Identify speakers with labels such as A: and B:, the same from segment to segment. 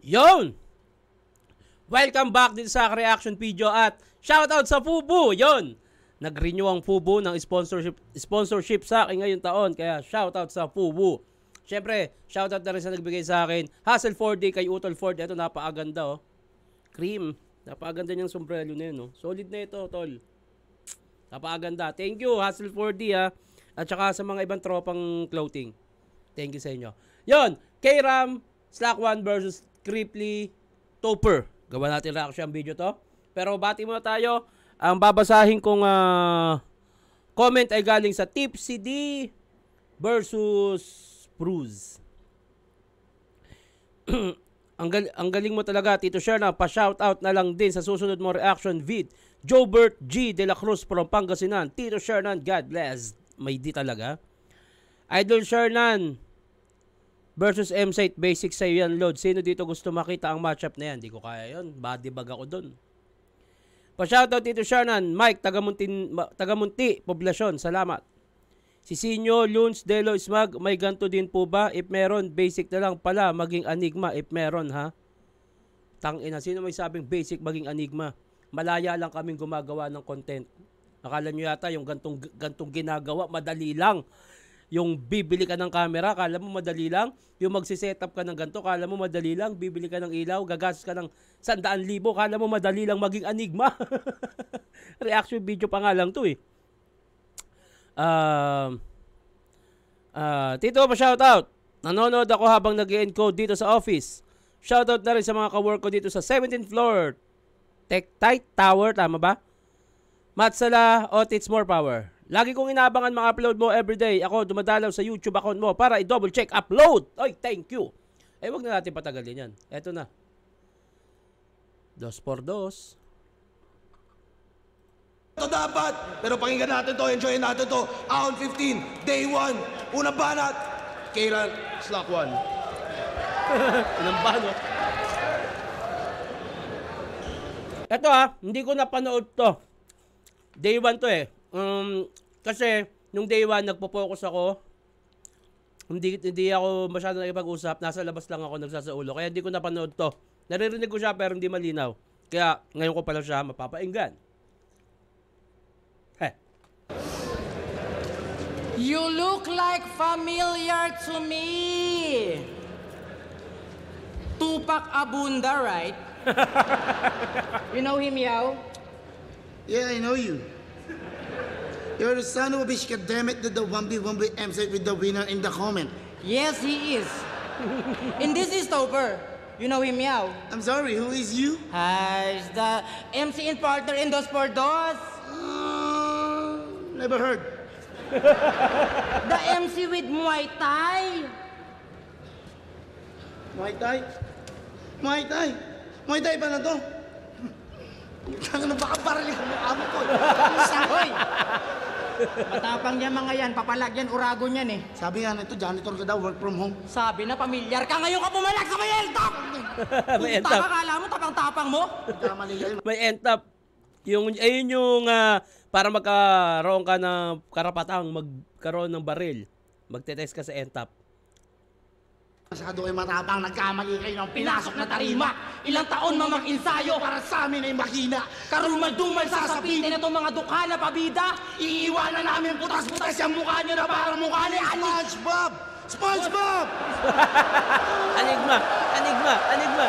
A: Yon! Welcome back dito sa reaction video at shoutout sa Fubu! Yon! Nag-renew ang Fubu ng sponsorship sa akin ngayong taon. Kaya shoutout sa Fubu. Siyempre, shoutout na rin sa nagbigay sa akin. Hassel 4D kay Utol Ford. Ito, napakaganda oh. Cream. Napakaganda niyang sombrero na yun oh. Solid na ito, tol. Napakaganda. Thank you, Hassel 4D ha. At saka sa mga ibang tropang clothing. Thank you sa inyo. Yon! K-Ram, Slack 1 versus Cripply Topper. Gawa natin reaction video to. Pero bati muna tayo. Ang babasahin kong comment ay galing sa Tipsy D versus Bruce. ang galing mo talaga, Tito Sherna. Pa-shoutout na lang din sa susunod mo reaction vid. Jobert G. De La Cruz from Pangasinan. Tito Shernan, God bless. May di talaga. Idol Shernan versus M-Site Basic sa'yo yan, Lord. Sino dito gusto makita ang matchup na yan? Hindi ko kaya yun. Body bag ako dun. Pa-shoutout Tito Shernan. Mike, Tagamunti, Poblasyon. Salamat. Si Sinyo, Luns, Delo, Smag, may ganto din po ba? If meron, basic na lang pala. Maging Enigma. If meron, ha? Tangina. Sino may sabing basic maging Enigma? Malaya lang kaming gumagawa ng content. Akala nyo yata yung gantong ginagawa, madali lang. Yung bibili ka ng camera, akala mo madali lang. Yung magsisetup ka ng ganto, akala mo madali lang. Bibili ka ng ilaw, gagastos ka ng 100,000, akala mo madali lang maging Enigma. Reaction video pa nga lang to eh. Tito, pa-shoutout. Nanonood ako habang nag-encode dito sa office. Shoutout na rin sa mga kawork ko dito sa 17th floor. Tech Tight Tower, tama ba? Matsala, Otits More Power. Lagi kong inaabangan mga upload mo everyday. Ako dumadalaw sa YouTube account mo para i-double check upload. Ay, thank you. Eh, wag na natin patagalin yan. Eto na. 2x2.
B: Ito dapat, pero pakinggan natin to, enjoyin natin to. Ahon 15, day 1, unang banat. Kailan, Slack 1.
A: Unang bano. Ito ha, hindi ko napanood to. Day 1 to eh. Kasi, nung day 1, nagpo-focus ako. Hindi ako masyado nakipag-usap. Nasa labas lang ako nagsasaulo. Kaya hindi ko napanood to. Naririnig ko siya pero hindi malinaw. Kaya, ngayon ko pala siya mapapainggan.
C: You look like familiar to me. Tupac Abunda, right? You know him, Yao?
B: Yeah, I know you. You're the son of a bitch, goddammit, did the 1v1 M-Site with the winner in the comment.
C: Yes, he is. And this is Topper. You know him, Yao?
B: I'm sorry, who is you?
C: He's the MC and partner in Dos por Dos.
B: Never heard.
C: The MC with Muay Thai.
B: Muay Thai? Muay Thai? Muay Thai pa na to? Ano baka barili ko mukha mo ko?
C: Hoy! Matapang niya mga yan, papalagyan, urago niyan eh.
B: Sabi nga nito, janitor ka daw, work from home.
C: Sabi na pamilyar ka, ngayon ka pumalag sa may eltop!
A: May
C: Punta ka, kala mo, tapang-tapang mo?
A: May end-up. Ayun yung para magkaroon ka ng karapatang magkaroon ng baril. Magte-test ka sa end-up.
B: Masyado kayo matapang, nagkamali kayo ng pinasok na tarima. Ilang taon mag-ensayo para sa amin ay makina. Karumal-dumal sasapitin na itong mga dukha na pabida. Iiwanan namin putas-putas yung mukha nyo na parang mukha ni SpongeBob! SpongeBob!
A: Enigma! Enigma! Enigma!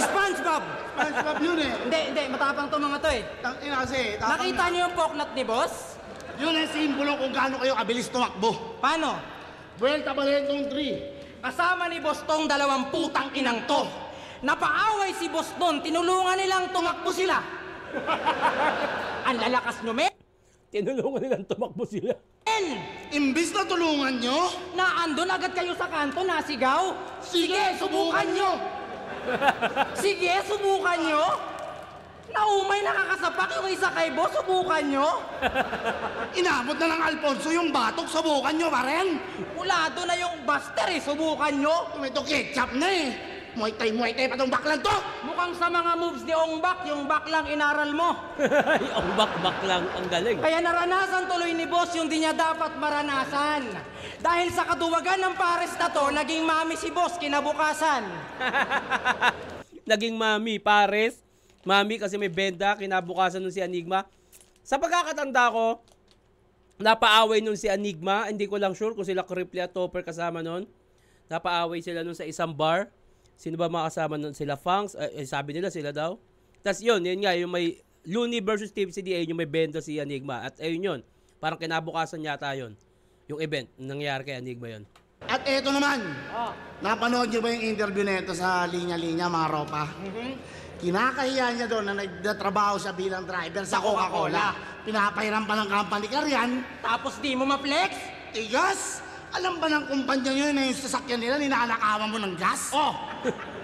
C: SpongeBob!
B: SpongeBob yun eh.
C: Hindi, matapang to mga to eh.
B: Tangina kasi, tapang
C: Nakita
B: na.
C: niyo yung poknat ni boss?
B: Yun ang simbolo kung gaano kayo kabilis tumakbo.
C: Paano?
B: Buwelta pa rin itong 3.
C: Kasama ni boss tong dalawang putang inang to. Napaaway si boss nun, tinulungan nilang tumakbo sila. Ang lalakas nyo, men!
A: Tinulungan nilang tumakbo sila.
B: Imbis na tulungan nyo,
C: Naandun agad kayo sa kanto, nasigaw. Sige, subukan nyo! Sige, subukan nyo! Naumay nakakasapak yung isa kay boss, subukan nyo!
B: inabot na ng Alfonso yung batok, subukan nyo pa rin.
C: Ulado na yung buster eh, subukan nyo!
B: Ito ketchup na eh. Muay Thai pa tong baklan to!
C: Mukhang sa mga moves ni Ongbak, yung back lang inaral mo.
A: Ang bakbak lang, ang galing.
C: Kaya naranasan tuloy ni boss yung di niya dapat maranasan. Dahil sa kaduwagan ng pares na to, naging mami si boss kinabukasan.
A: Naging mami, pares. Mami kasi may benda, kinabukasan nun si Enigma. Sa pagkakatanda ko, napaaway nun si Enigma. Hindi ko lang sure kung sila Cripply at Topper kasama nun. Napaaway sila nun sa isang bar. Sino ba makasama nun? Sila Fangs? Sabi nila sila daw. Tapos yun nga, yung may Looney versus TVCDA, yung may benda si Enigma. At ayun yun, parang kinabukasan yata yun. Yung event, nangyari kay Enigma yun.
B: At eto naman, napanood niyo ba yung interview nito sa linya-linya, mga ropa? Kinakahiya niya doon na nagtatrabaho siya bilang driver sa Coca-Cola. Pinapahiram pa ng company car yan.
C: Tapos di mo ma-flex?
B: Tigas! Alam ba ng kumpanya nyo na yung sasakyan nila, ninanakawan mo ng gas?
C: Oh,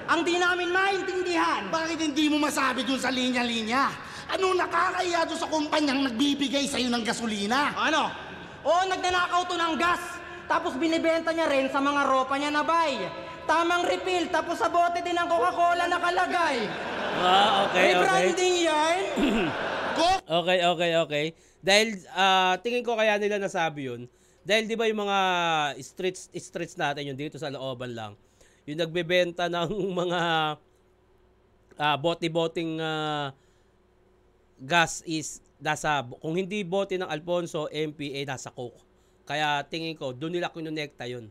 C: ang di namin maintindihan.
B: Bakit hindi mo masabi dun sa linya-linya? Ano nakakahiya doon sa kumpanyang nagbibigay sa'yo ng gasolina?
C: Ano? Oo, nagnanakaw to ng gas. Tapos binibenta niya rin sa mga ropa niya na bay. Tamang refill, tapos sa bote din ng Coca-Cola nakalagay.
A: Okay.
C: Rebranding yan.
A: Okay. Dahil tingin ko kaya nila nasabi yun. Dahil di ba yung mga streets natin yun dito sa looban lang. Yung nagbebenta ng mga bote-boting gas is nasa, kung hindi bote ng Alfonso, MPA nasa Coke. Kaya tingin ko, doon nila kinonekta yun.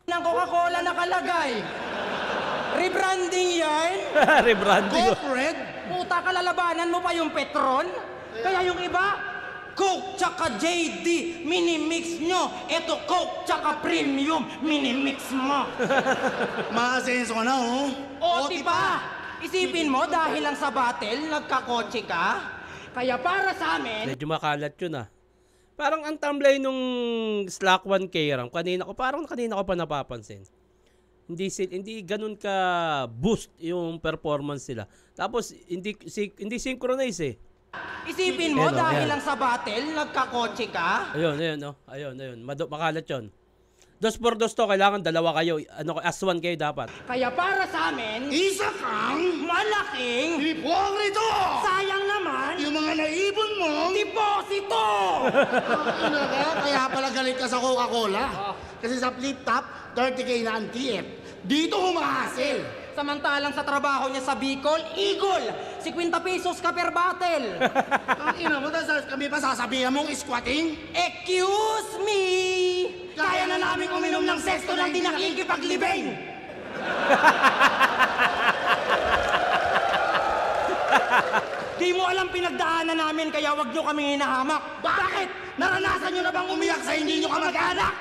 C: Ng Coca-Cola nakalagay. Rebranding yan.
A: Rebranding.
B: Coke Red?
C: Puta ka, lalabanan mo pa yung Petron? Kaya yung iba, Coke tsaka JD, mini-mix nyo. Eto Coke tsaka Premium, mini-mix mo.
B: Maasenso ka na, oh.
C: O, diba? Isipin mo, dahil lang sa battle, nagkakotse ka. Kaya para sa amin,
A: Medyo makalat yun Parang ang tamlay nung Slack 1K RAM, kanina ko pa napapansin. Hindi ganun ka boost yung performance nila. Tapos hindi synchronize
C: isipin mo,
A: Ayan,
C: dahil
A: ayan.
C: lang sa battle, nagkakotse ka.
A: Ayun. Makalat yun. 2x2 to, kailangan dalawa kayo. As one kayo dapat.
C: Kaya para sa amin,
B: Isa kang
C: malaking,
B: hipokrito!
C: sayang naman,
B: Yung mga naibon mo,
C: deposito!
B: kaya pala galit ka sa Coca-Cola. Kasi sa flip top, 30K na ang TF. Dito humahasil.
C: Samantalang sa trabaho niya sa Bicol, Eagle, 50 pesos ka per battle.
B: Ang ina mo, kami pa sasabihan mong squatting?
C: Excuse me! Kaya na namin uminom ng sesto lang di nakikipaglibing! Di mo alam pinagdaanan namin kaya wag nyo kaming hinahamak.
B: Bakit? Naranasan nyo na bang umiyak sa hindi nyo kamag-anak?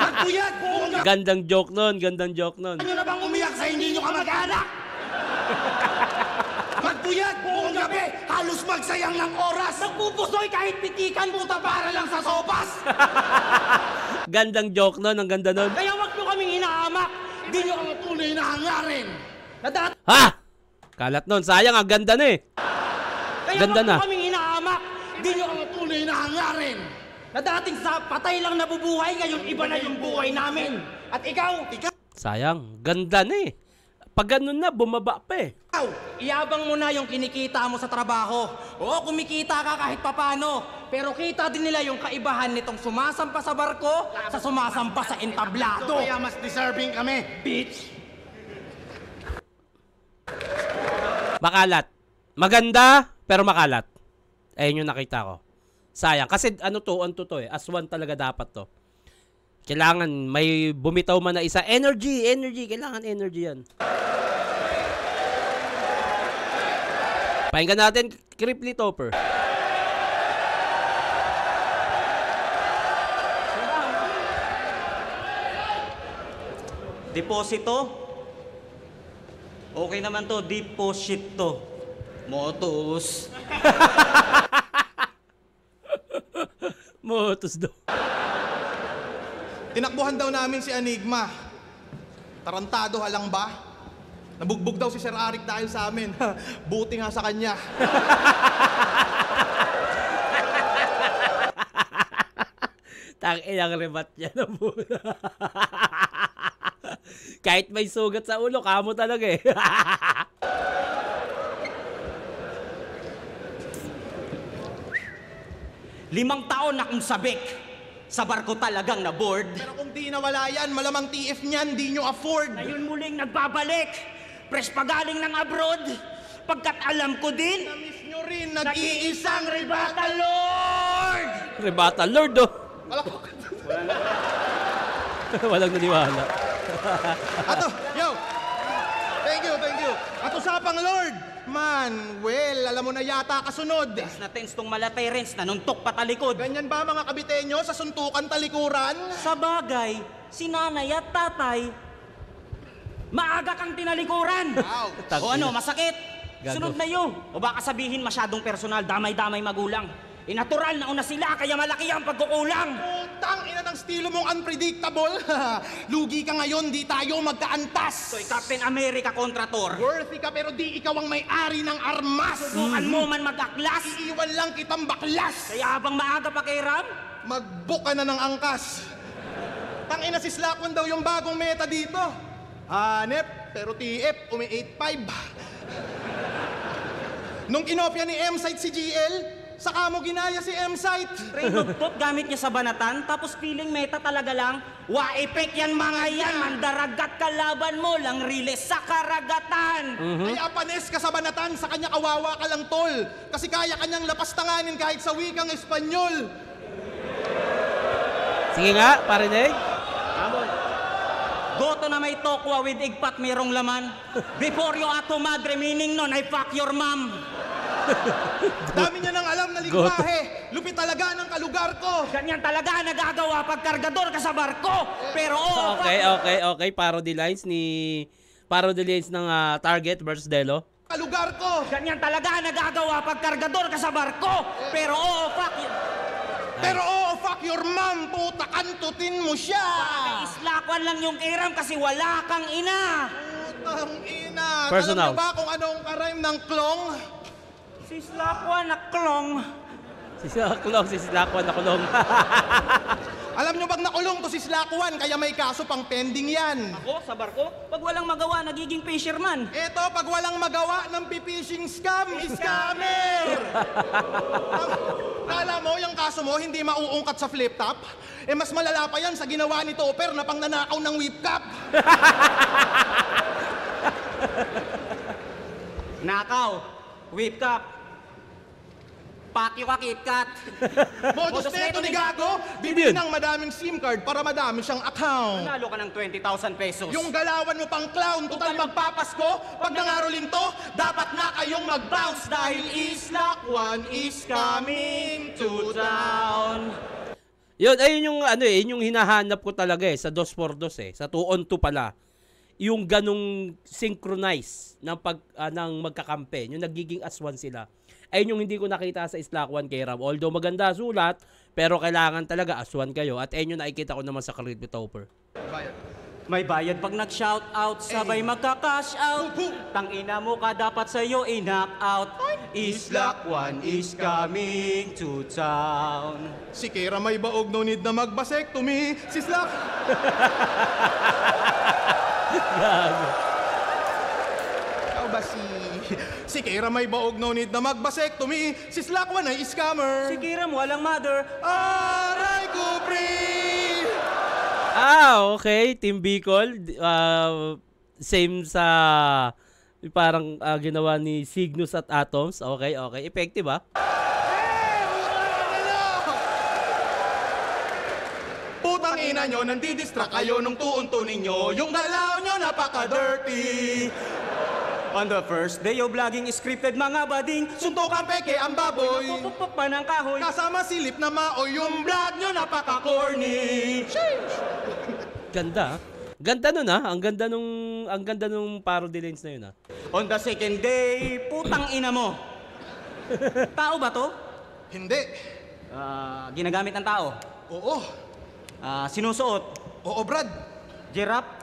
B: Magpuyat!
A: Gandang joke nun.
B: Nyo na bang umiyak sa hindi nyo kamag-anak? Magpuyat! Buong gabi! Halos magsayang ng oras!
C: Nagpupusoy kahit pitikan puta para lang sa sopas!
A: Gandang joke nun. Ang ganda nun.
C: Kaya wag nyo kaming hinahamak! Di nyo
B: Ang tunay na hangarin!
C: nadat...
A: Ha! Kalat nun. Sayang, ang ganda na
C: Kaya
A: Ganda
C: wag
A: na.
C: nyo kaming hinahamak! Di nyo
B: Ang tunay na hangarin!
C: na dating sa patay lang nabubuhay, ngayon iba na yung buhay namin. At ikaw,
A: Sayang. Ganda na Pag ganun na, bumaba pa
C: iyabang mo na yung kinikita mo sa trabaho. Oo, kumikita ka kahit papano. Pero kita din nila yung kaibahan nitong sumasampa sa barko sa sumasampa sa entablado.
B: Kaya mas deserving kami.
C: Bitch!
A: Makalat. Maganda, pero makalat. Ayun yung nakita ko. Sayang. Kasi ano to As one talaga dapat to. Kailangan may bumitaw man na isa. Energy. Kailangan energy yan. Pakinggan natin, Cripply Topper.
D: Deposito? Okay naman to, deposit to. Motos.
A: Motos daw.
E: Tinakbuhan daw namin si Enigma. Tarantado halang ba? Nabugbog daw si Sir Arik dahil sa amin. Buti nga sa kanya.
A: Tang ilang rebat niya na muna. Kahit may sugat sa ulo, kamo talaga eh.
D: 5 taon akong sabik. Sa barko talagang na-board.
E: Pero kung di nawala yan, malamang TF niyan, di nyo afford.
D: Ngayon muling nagbabalik. Fresh pa galing ng abroad. Pagkat alam ko din,
E: Namiss nyo rin,
D: nag-iisang Rebata Lord!
A: Rebata Lord, oh.
E: Palakpak.
A: Walang naniwala.
E: Ato, yo! Thank you. At usapang Lord, Manuel, alam mo na yata kasunod.
D: Na tense tong malaterens, nanuntok pa talikod.
E: Ganyan ba mga kabitenyo sa suntukan talikuran?
D: Sa bagay, si nanay at tatay, maaga kang tinalikuran.
E: Wow.
D: O ano, masakit?
A: Gago.
D: Sunod na yun. O baka sabihin masyadong personal, damay-damay magulang. Natural na una sila, kaya malaki ang pagkukulang.
E: Putang ina ng estilo mong unpredictable. Lugi ka ngayon, di tayo magkaantas.
D: So'y Captain America kontra Thor.
E: Worthy ka pero di ikaw ang may-ari ng armas.
D: Subukan mo man mag-aklas.
E: Iiwan lang kitang baklas.
D: Kaya habang maaga pa kay Ram,
E: Mag-book ka na ng angkas. Tangina si Slackman daw yung bagong meta dito. Hanep, pero TF, umi 8-5. Nung kinopya ni M-Site si GL, saka mo ginaya si M-Site.
D: Rainot gamit niya sa banatan, tapos feeling meta talaga lang. Wa-epek yan mga yan, mandaragat kalaban mo lang riles sa karagatan.
E: Kaya panes ka sa banatan, sa kanya kawawa ka lang tol. Kasi kaya kanyang lapastanganin kahit sa wikang Espanyol.
A: Sige nga, parinig.
D: Goto na may tokwa with igpat merong laman. Before you ato madre, meaning nun, I fuck your mom.
E: Dami niya nang alam na lingwahe. Lupit talaga ng kalugar ko.
D: Ganyan talaga nagagawa pag kargador ka sa barko. Pero oo,
A: Okay. Parody lines ng Target versus Delo.
E: Kalugar ko.
D: ganyan talaga nagagawa pag kargador ka sa barko. Pero oo, fuck you.
E: Pero fuck your mom, puta, kantutin mo siya.
D: Islakwan lang yung kiram kasi wala kang ina.
E: Putang ina.
A: Personal.
E: Alam niyo ba kung anong karime ng klong?
D: Si Islakwan na klong.
A: Si Slakwan na kulong.
E: Alam niyo bang nakulong to si Slakwan, kaya may kaso pang pending yan.
D: Ako, sa barko, pag walang magawa, nagiging fisherman.
E: Eto, pag walang magawa ng pipishing scam, scammer! Kala mo, yung kaso mo hindi mauungkat sa flip top? Eh, mas malala pa yan sa ginawa ni Topper na pangnanakaw ng whip cap.
D: Nakaw, whip cup, pakyo ka KitKat.
E: Modus neto ni Gago, bibili ng madaming SIM card para madami siyang account.
D: Nalo ka ng 20,000 pesos.
E: Yung galawan mo pang clown, total magpapasko. Pag nangaroling to, dapat na kayong mag-bounce dahil Islakwan is coming to town.
A: Yun, ayun yung yun yung hinahanap ko talaga sa 2x2 sa 2-on-2 pala. Yung ganung synchronize ng ng magkakampi, yung nagiging as one sila. Ayun yung hindi ko nakita sa Islakwan kay Ram. Although maganda sulat, pero kailangan talaga as one kayo. At ayun yung nakikita ko naman sa Creepy Topper.
D: May bayad pag nag-shout out, sabay magka-cash out. Tangina mo ka dapat sa'yo i-knock out. Islakwan is coming to town.
E: Si Kira may baog, no need na magbasektomy. Si Slak... Ikaw ba si Kira may baog, no need na magbasektomy. Si Slakwan ay scammer.
D: Si Kira mo, walang mother.
E: Aray ko, pre!
A: Okay. Team Bicol. Same sa parang ginawa ni Cygnus at Atoms. Okay. Effective ba?
E: Putang ina nyo, nandidistract kayo nung tuunto ninyo. Yung galaw nyo napaka-dirty.
D: On the first day of vlogging, scripted mga bading.
E: Suntok ang peke ang baboy.
D: Pupukpuk pa ng kahoy.
E: Kasama silip na maoy. Yung vlog nyo napaka-corny.
A: Ganda. Ganda nun Ang ganda nung parody lines na yun
D: On the second day, putang ina mo. Tao ba to?
E: Hindi.
D: Ginagamit ng tao.
E: Oo.
D: Sinusuot.
E: Oo, Brad.
D: Giraffe.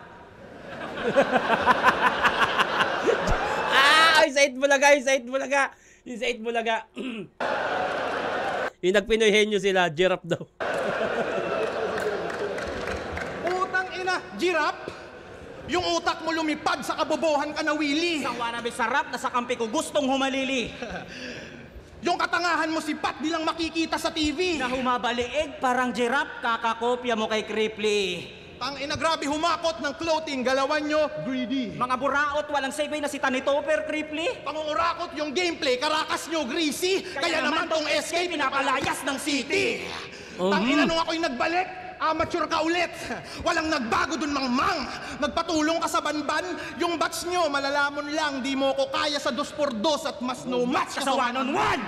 A: Inside Bulaga. Yung nagpinoy henyo sila, giraffe daw.
E: Putang ina, giraffe. Yung utak mo lumipad sa kabobohan ka na, Willie.
D: Isang wannabe sarap na sa kampi ko gustong humalili.
E: Yung katangahan mo sipat di lang makikita sa TV.
D: Na humabaliig parang giraffe, kakakopya mo kay Cripply.
E: Tangina, grabe humakot ng clothing, galawan nyo, greedy.
D: Mga buraot, walang segue na si Tani Topper, Cripply.
E: Pangungurakot yung gameplay, karakas nyo, greasy. Kaya naman tong SK pinapalayas ng city. Tangina, nung ako'y nagbalik, amateur ka ulit. Walang nagbago dun, mang. Nagpatulong ka sa banban. Yung batch nyo, malalamon lang. Di mo ko kaya sa 2x2 at mas no match ka sa 1-on-1.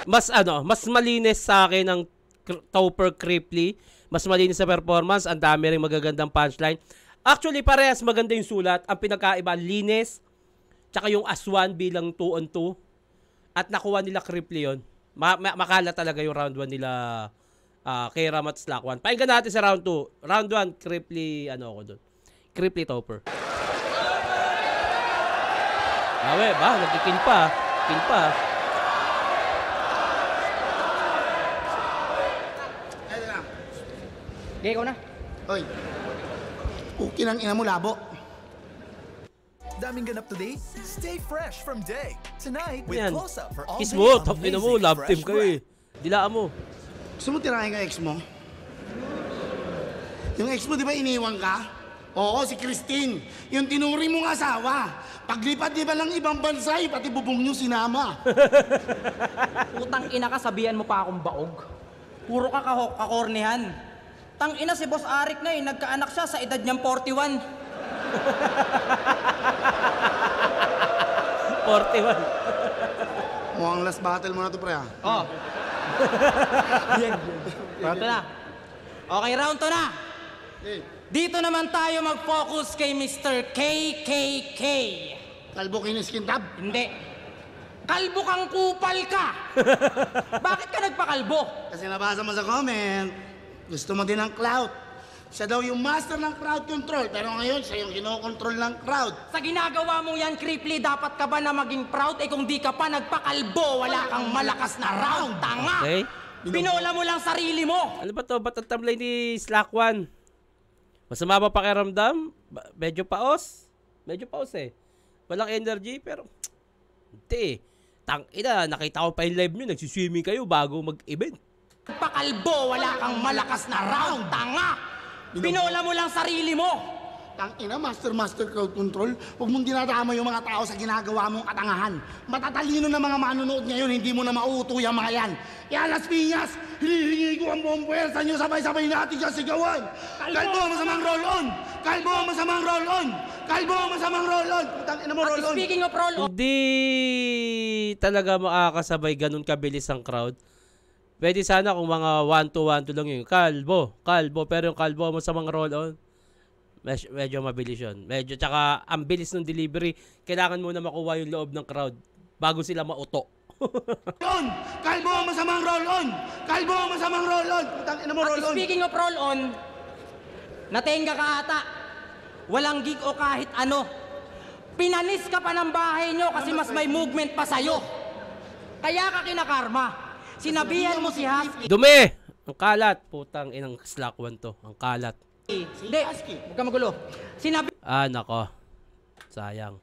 A: Mas malinis sa akin ang Topper Cripply. Mas malinis sa performance. Ang dami rin magagandang punchline. Actually, parehas maganda yung sulat. Ang pinakaiba, linis. Tsaka yung aswan bilang 2-on-2. At nakuha nila Cripply yun. Makala talaga yung round 1 nila kay Ram at Slack 1. Pakinggan natin sa round 2. Round 1, Cripply, ako doon. Cripply Topper. Awe, nagkikill pa. Kill pa.
C: Okay, ikaw na.
B: Hoy. Okay ng ina mo, labo.
F: Daming ganap today? Stay fresh from day. Tonight with
A: Yan.
F: Close Up for all
A: Kiss
F: day
A: mo, tapin mo,
F: amazing
A: love team
F: fresh
A: kayo eh. Dilaan mo.
B: Gusto mo tirahin ka ex mo? Yung ex mo, di ba iniwan ka? Oo, si Christine. Yung tinuri mong asawa. Paglipat di ba lang ibang bansa, pati bubong nyo sinama.
C: Utang ina ka, sabihan mo pa akong baog. Puro ka kakornihan. Tang ina si Boss Arik na nagkaanak siya sa edad niyang 41.
A: 41.
B: Mukhang last battle mo na to, pre, ha?
C: Oh. Round 2 na. Okay, round 2 na.
B: Eh,
C: Dito naman tayo mag-focus kay Mr. KKK.
B: kalbo kiniskin tab.
C: Hindi. Kalbo kang kupal ka. Bakit ka nagpakalbo?
B: Kasi nabasa mo sa comment, gusto mo din ng clout. Siya daw yung master ng crowd control, pero ngayon siya yung kinokontrol ng crowd.
C: Sa ginagawa mong yan, Cripply, dapat ka ba na maging proud? Eh kung di ka pa nagpakalbo, wala kang malakas na round, tanga!
A: Okay.
C: Binola mo lang sarili mo!
A: Ano ba to? Ba't ang tamlay ni Slack 1? Masama ba pakiramdam? Medyo paos? Medyo paos eh. Walang energy, pero hindi eh. Tangina, nakita ko pa yung live nyo, nagsiswimming kayo bago mag-event.
C: Pakalbo, wala kang malakas na round, tanga! Binola mo lang sarili mo!
B: Tangina, master crowd control. Huwag mong dinadama yung mga tao sa ginagawa mong katangahan. Matatalino na mga manonood ngayon, hindi mo na mauuto yung mga yan. Kaya Las Piñas, hinihingi ko ang buong puwersa nyo, sabay-sabay natin siya sigawan. Kalbo, masamang roll-on! Kalbo, masamang roll-on! Kalbo, masamang roll-on! Tangina mo,
C: At
B: roll-on!
C: speaking of roll-on,
A: Hindi talaga makakasabay ganun kabilis ang crowd. Pwede sana kung mga 1-2 lang yun. Kalbo. Pero yung kalbo mo sa mga roll-on, medyo mabilis yun. Medyo, tsaka ang bilis ng delivery, kailangan mo na makuha yung loob ng crowd bago sila mauto.
B: Roll-on! Kalbo, masamang roll-on! Kalbo, masamang roll-on! Tangina mo,
C: at
B: roll-on!
C: speaking of roll-on, natenga ka ata. Walang gig o kahit ano. Pinanis ka pa ng bahay nyo kasi mas may movement pa sa'yo. Kaya ka kinakarma. Sinabihan mo si Husky.
A: Dumi! Ang kalat. Putang inang Slack 1 to. Ang kalat.
C: Hindi, huwag ka magulo.
A: Nako. Sayang.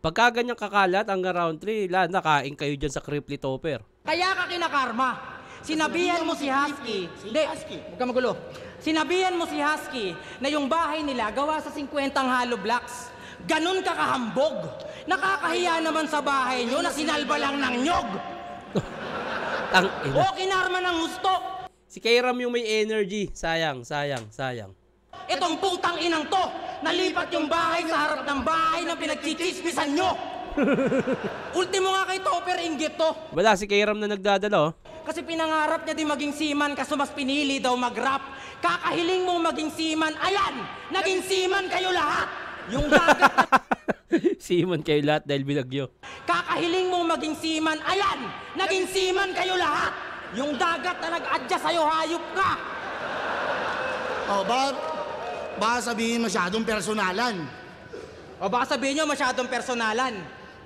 A: Pagka ganyang kakalat hanggang round 3, nakain kayo dyan sa Cripply Topper.
C: Kaya ka kinakarma. Sinabihan mo si Husky. Hindi, huwag ka magulo. Sinabihan mo si Husky na yung bahay nila gawa sa 50 hollow blocks. Ganun ka kahambog. Nakakahiya naman sa bahay nyo na sinalba lang ng nyog.
A: Tang ina.
C: O kinarma ng gusto.
A: Si Kairam yung may energy. Sayang.
C: Itong putang inang to, nalipat yung bahay sa harap ng bahay na pinagchichismisan nyo. Ultimo nga kay Topper, inggit to.
A: Wala, si Kairam na nagdadala, oh.
C: Kasi pinangarap niya din maging seaman kaso mas pinili daw mag-rap. Kakahiling mong maging seaman, ayan! Naging seaman kayo lahat! Yung dagat na...
A: Simon kayo lahat dahil binagyo.
C: Kakahiling mong maging seaman, ayan! Naging seaman kayo lahat! Yung dagat na nag-adjust sa'yo, hayop ka!
B: Oh, baka sabihin masyadong personalan.
C: O baka sabihin nyo masyadong personalan.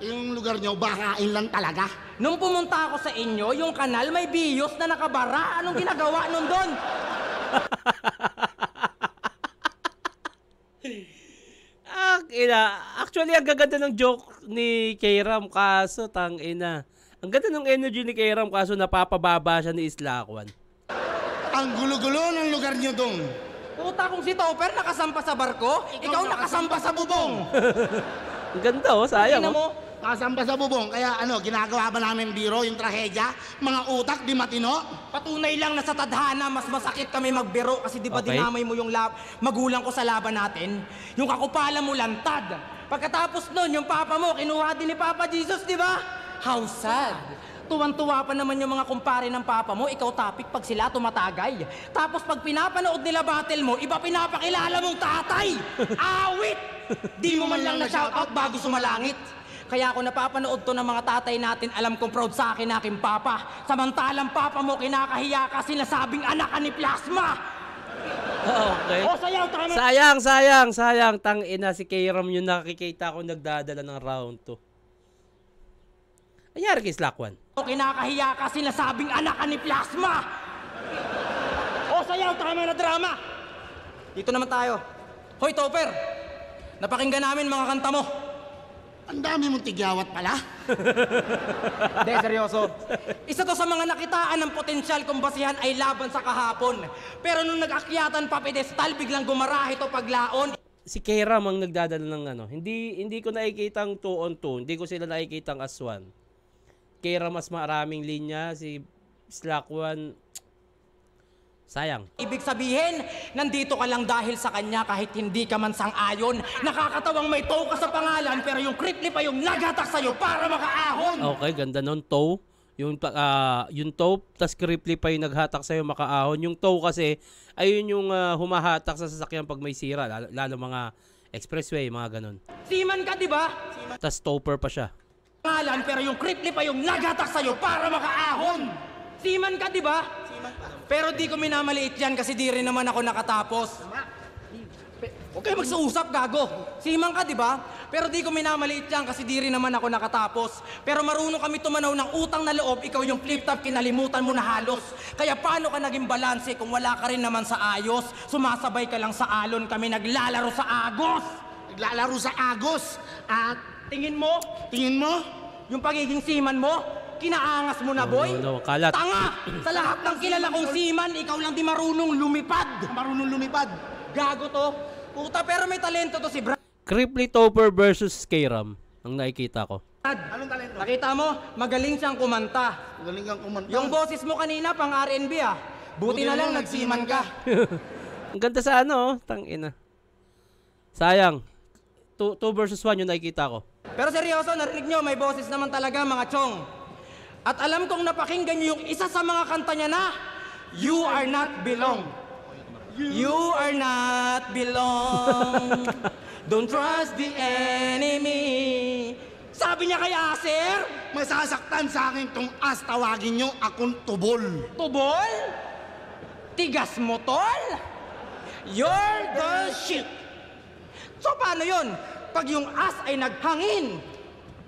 B: Yung lugar nyo, bakain lang talaga.
C: Nung pumunta ako sa inyo, yung kanal may biyos na nakabara. Anong ginagawa nun doon?
A: ina. Actually, ang gaganda ng joke ni K-Ram, kaso tang ina. Ang ganda ng energy ni K-Ram, kaso napapababa siya ni Islakwan.
B: Ang gulo-gulo ng lugar nyo dong.
C: Puta kung si Topper nakasampa sa barko, ikaw nakasampa sa bubong.
A: Ang ganda oh, sayang
C: Tingnan
A: oh.
C: mo,
B: Kasamba sa bubong. Kaya ano, ginagawa ba namin biro yung trahedya? Mga utak di matino?
C: patunay lang na sa tadhana, mas masakit kami magbiro kasi di ba
A: Okay.
C: dinamay mo yung magulang ko sa laban natin? Yung kakupalan mo lantad. Pagkatapos nun, yung papa mo, kinuha din ni Papa Jesus, di ba? How sad. Tuwan-tuwa pa naman yung mga kumpare ng papa mo, ikaw topic pag sila tumatagay. Tapos pag pinapanood nila battle mo, iba pinapakilala mong tatay. Awit! Di mo man lang na-shoutout bago sumalangit. Kaya ako napapanood to ng mga tatay natin, alam kong proud sa akin aking papa. Samantalang papa mo kinakahiya ka, sinasabing anak ka ni Plasma.
A: Okay.
C: O sayaw, tama.
A: Sayang. Tang ina si K-Ram yung nakikita ko nagdadala ng round 2. Anyari kay Islakwan?
C: O kinakahiya ka, sinasabing anak ka ni Plasma. O sayaw, tama na drama. Dito naman tayo. Hoy Topper, napakinggan namin mga kanta mo.
B: Ang dami mong tigyawat pala.
C: De, seryoso. Isa to sa mga nakitaan ng potensyal kung basihan ay laban sa kahapon. Pero nung nag-akyatan pa pedestal, biglang gumarahe to paglaon.
A: Si K-Ram ang nagdadala ng ano. Hindi ko nakikitang 2 on 2. Hindi ko sila nakikitang as 1. K-Ram mas maraming linya. Si Islakwan, sayang.
C: Ibig sabihin, nandito ka lang dahil sa kanya kahit hindi ka man sang-ayon. Nakakatawang may tow ka sa pangalan pero yung kripli pa yung naghatak sa'yo para makaahon.
A: Okay, ganda nun. Tow. Yung tow, tas kripli pa yung naghatak sa'yo makaahon. Yung tow kasi, ayun yung humahatak sa sasakyan pag may sira. Lalo mga expressway, mga ganun.
C: Seaman ka, di ba?
A: Tas topper pa siya.
C: Pangalan pero yung kripli pa yung naghatak sa'yo para makaahon. Seaman ka, di ba? Pero di ko minamaliit yan kasi di rin naman ako nakatapos. Huwag kayo magsuusap, gago. Seaman ka, di ba? Pero di ko minamaliit yan kasi di rin naman ako nakatapos. Pero marunong kami tumanaw ng utang na loob, ikaw yung flip-top, kinalimutan mo na halos. Kaya paano ka naging balanse kung wala ka rin naman sa ayos? Sumasabay ka lang sa alon, kami naglalaro sa agos.
B: Naglalaro sa agos. At
C: Tingin mo, yung pagiging seaman mo, kinaangas mo na, boy?
A: No, kalat.
C: Tanga! Sa lahat ng kilala kong seaman, ikaw lang di marunong lumipad.
B: marunong lumipad.
C: Gago to. Puta, pero may talento to si Brad.
A: Kripli topper versus K-Ram ang nakikita ko.
B: Anong talento?
C: Nakita mo, magaling siyang kumanta.
B: Galing kang kumanta.
C: Yung boses mo kanina, pang R&B ah. Buti na lang nagsiman ka.
A: Ang ganda sa ano, tang ina. Sayang. 2 versus 1 yung nakikita ko.
C: Pero seryoso, narinig nyo, may boses naman talaga mga chong. At alam kong napakinggan nyo yung isa sa mga kanta niya na You Are Not Belong. You are not belong. Don't trust the enemy. Sabi niya kay Aser,
B: Masasaktan sa akin tong as, tawagin nyo akong tubol.
C: tubol? Tigas mo, tol? You're the shit. So paano yun? Pag yung as ay naghangin,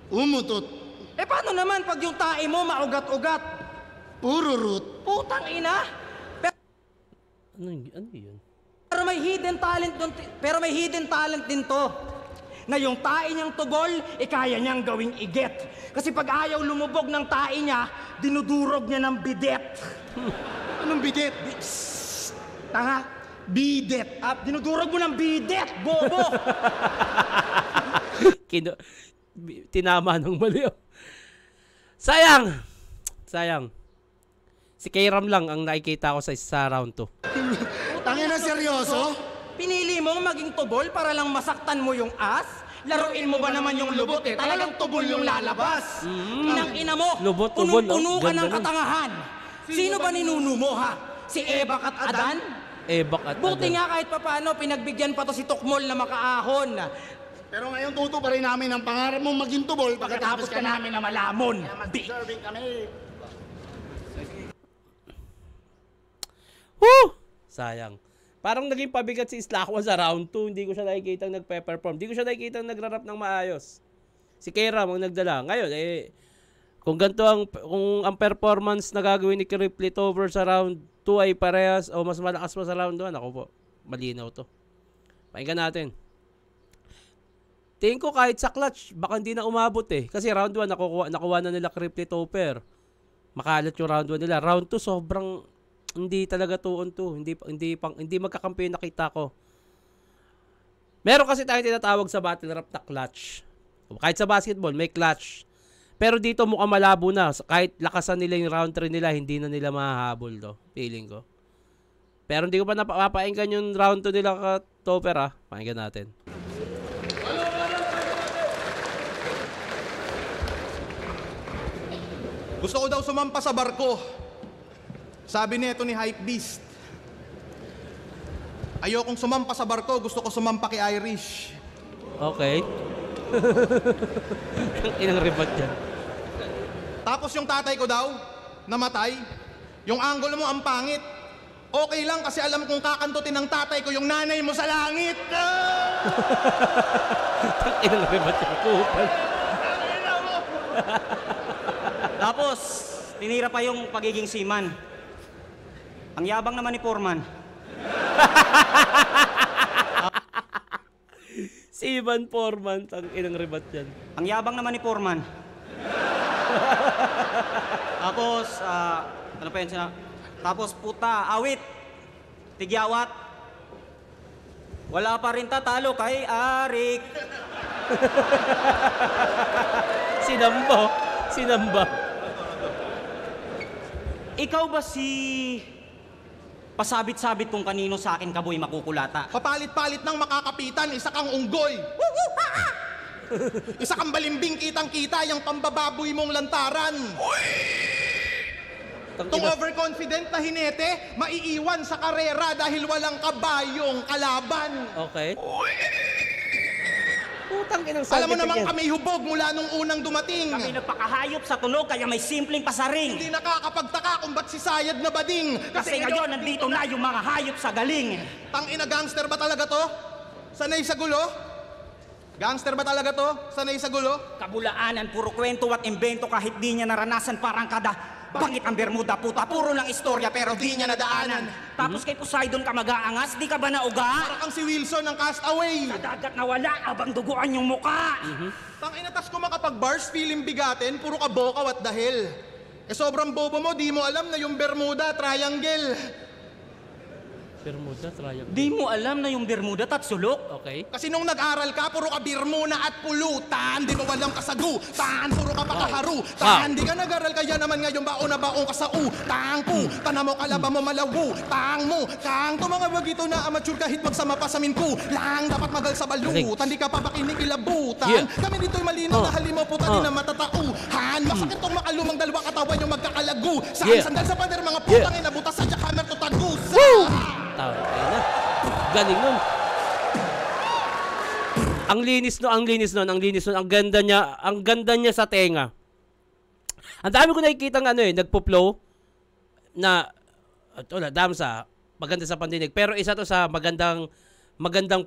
B: Umutot.
C: paano naman pag yung tae mo maugat-ugat?
B: Puro root.
C: Putang ina!
A: Ano yun?
C: Pero may hidden talent din to. Na yung tae niyang tubol, kaya niyang gawing iget. Kasi pag ayaw lumubog ng tae niya, dinudurog niya ng bidet.
B: Anong bidet?
C: Tanga,
B: Bidet.
C: dinudurog mo ng bidet, bobo!
A: Tinama ng mali. Oh. Sayang. Si K-Ram lang ang nakikita ko sa round 2.
B: Tangin na seryoso?
C: Pinili mo maging tubol para lang masaktan mo yung as? Laruin mo ba naman yung lubot talagang tubol yung lalabas? Inang-ina mo,
A: Lubot, tubol,
C: punong-puno
A: oh.
C: ka
A: Ganda
C: ng
A: nun.
C: katangahan. Sino ba ninuno mo ha? Si Eva at Adan?
A: Bak at
C: Buti
A: Adan.
C: nga kahit papano, pinagbigyan pa to si Tukmol na makaahon.
B: Pero ngayon tuto pa rin namin ang pangarap mong maging tubol
C: Pagkatapos ka namin na malamon.
B: Serving kami.
A: Woo! Sayang. Parang naging pabigat si Islakwan sa round 2. Hindi ko siya nakikita nagpe-perform. Hindi ko siya nakikita nagra-rap ng maayos. Si K-Ram ang nagdala. Ngayon, kung ang performance na gagawin ni Kripli over sa round 2 ay parehas o mas malakas pa sa round 1, ako po, malinaw to. Pakinggan natin. Tingin ko kahit sa clutch, baka hindi na umabot eh. Kasi round 1, nakuha na nila Cripply Topper. Makalat yung round 1 nila. Round 2, sobrang hindi talaga 2-on-2. Hindi magkakampi yung nakita ko. Meron kasi tayong tinatawag sa battle rap na clutch. Kahit sa basketball, may clutch. Pero dito mukhang malabo na. Kahit lakasan nila yung round 3 nila, hindi na nila mahahabol to. Feeling ko. Pero hindi ko pa napapainggan yung round 2 nila ka Topper ah. Pakinggan natin.
E: Gusto ko daw sumampa sa barko. Sabi nito ni Hypebeast. Ayokong sumampa sa barko, gusto ko sumampa kay Irish.
A: Okay. Inang ribat yan.
E: Tapos yung tatay ko daw, namatay. Yung angulo mo ang pangit. Okay lang kasi alam kong kakantutin ng tatay ko yung nanay mo sa langit.
A: Inang ribat yan. Kupal.
D: Tapos, tinira pa yung pagiging seaman. Ang yabang naman ni Foreman.
A: Si Ivan Foreman, tang inang ribat yan.
D: Ang yabang naman ni Foreman. Tapos, ano pa yun siya? Tapos, puta, awit, tigyawat. Wala pa rin tatalo kay Arik.
A: Sinamba.
D: Ikaw ba si pasabit-sabit kung kanino sa akin kaboy makukulata?
E: Papalit-palit ng makakapitan, isa kang unggoy. Isa kang balimbing, kitang-kita yung pambababoy mong lantaran. Itong overconfident na hinete, maiiwan sa karera dahil walang kabayong kalaban.
A: Okay. Putang inang
E: Alam mo
A: sabi
E: naman
A: yan.
E: kami hubog mula nung unang dumating.
D: Kami nagpakahayop sa tunog kaya may simpleng pasaring.
E: Hindi nakakapagtaka kung ba't si Sayad na bading.
D: Kasi ngayon nandito na yung mga hayop sa galing.
E: Tangina, gangster ba talaga to? Sanay sa gulo? Gangster ba talaga to? Sanay sa gulo?
D: Kabulaanan, puro kwento at imbento kahit di niya naranasan parang kada bangit ang Bermuda, puta. Puro lang istorya pero di niya nadaanan. Tapos kay Poseidon ka mag-aangas, di ka ba nauga?
E: Para kang si Wilson ng Castaway.
D: Sa dagat na wala, abang duguan yung muka.
E: Tangina, tas kung makapag-bars, feeling bigatin, puro ka bokaw at dahil. Sobrang bobo mo, di mo alam na yung Bermuda Triangle.
A: Bermuda, triangle.
D: Di mo alam na yung Bermuda tatsulok?
A: Okay.
E: Kasi nung nag-aral ka, puro ka birmuna at pulutan. Di mo walang kasagutan, puro ka pakaharutan. Di ka nag-aral kaya naman ngayon baon na baon ka sa utang. Tana mo, kalaba mo, malawu, tang mo. Kang to mga bagito na amateur kahit magsama pa sa minku. Lang dapat magal sa balutan, di ka papakinig ilabutan. Kami dito'y malinaw na halimaw puta di na matatauhan. Masakit tong makalumang dalawa katawan yung magkakalagu. Saan sandal sa pader mga putang inabutas sa jackhammer to tagusa.
A: Tawag na. Galing nun. Ang linis nun. Ang ganda niya sa tenga. Ang dami ko nakikita ng nagpo-flow na wala, damsa, maganda sa pandinig. Pero isa to sa magandang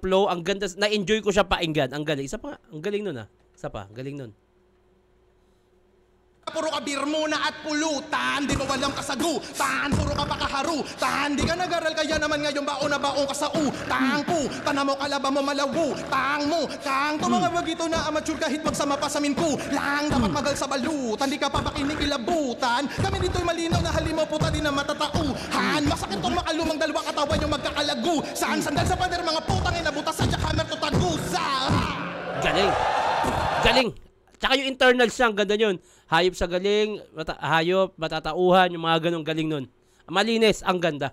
A: flow, ang ganda, na-enjoy ko siya painggan. Ang galing. Ang galing nun galing nun.
E: Puro ka birmuna at pulutan, di mo walang kasagutan, puro ka pakaharutan, di ka nag-aral kaya naman ngayon baon na baon ka sa utang. Tana mo, kalaba mo, malawu, tang mo. Kang to mga bagito na amateur kahit magsama pa sa minku. Lang dapat magal sa balutan, di ka papakinig ilabutan. Kami dito'y malinaw na halimaw puta di na matatauhan. Masakit tong makalumang dalawa katawan yung magkakalagu. Saan sandal sa pader mga putang inabutas sa jackhammer to tagusa.
A: Galing. Tsaka yung internals niya, ang ganda yun. Hayop sa galing, hayop, matatauhan, yung mga ganong galing nun. Malinis, ang ganda.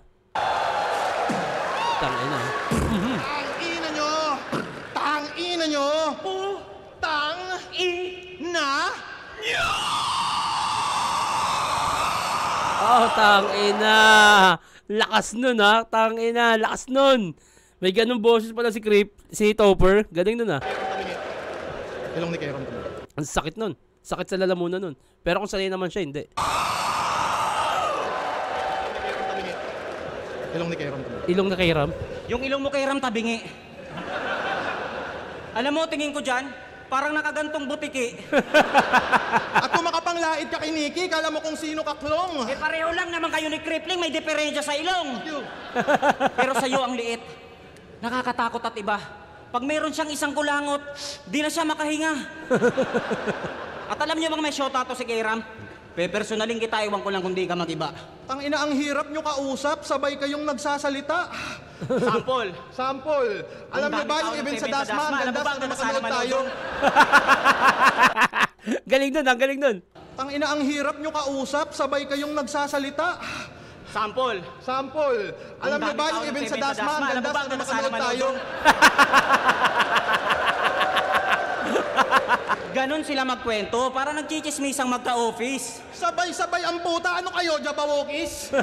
A: Tangina.
E: Tang-ina nyo! Tang-ina nyo! Tang-ina!
A: Oh, tangina. Lakas nun tangina, lakas nun. May ganong boses pala si Topper. Galing nun
E: Ilong ni Keron.
A: Ang sakit nun. Sakit sa lalamunan nun. Pero kung sanay naman siya, hindi.
E: Ilong ni Keron.
A: Ilong na kay Ram.
D: Yung ilong mo kay Ram tabingi. Alam mo, tingin ko dyan, parang nakagantong butiki.
E: At kung makapanglait ka kay Nikki, kala mo kung sino kaklong.
D: Eh pareho lang naman kayo ni Crippling, may diferensya sa ilong. Pero sa'yo ang liit. Nakakatakot at iba. pag mayroon siyang isang kulangot, di na siya makahinga. At alam niyo bang may shota to si Kairam? Pepersonalin kita, iwan ko lang kung di ka mag-iba.
E: Tangina, ang hirap nyo kausap, sabay kayong nagsasalita.
D: Sample.
E: Sample. Alam niyo ba yung event sa Dasma? Ang ganda sana makanood tayo.
A: Galing nun, ang galing nun.
E: Tangina, ang hirap nyo kausap, sabay kayong nagsasalita.
D: Sample.
E: Sample. Alam niyo ba yung event sa Dasma? Ang ganda sana makanood tayo.
D: Ganon sila magkwento, para nagchichismisang magka-office.
E: Sabay-sabay ang puta. Ano kayo, Jabawokis?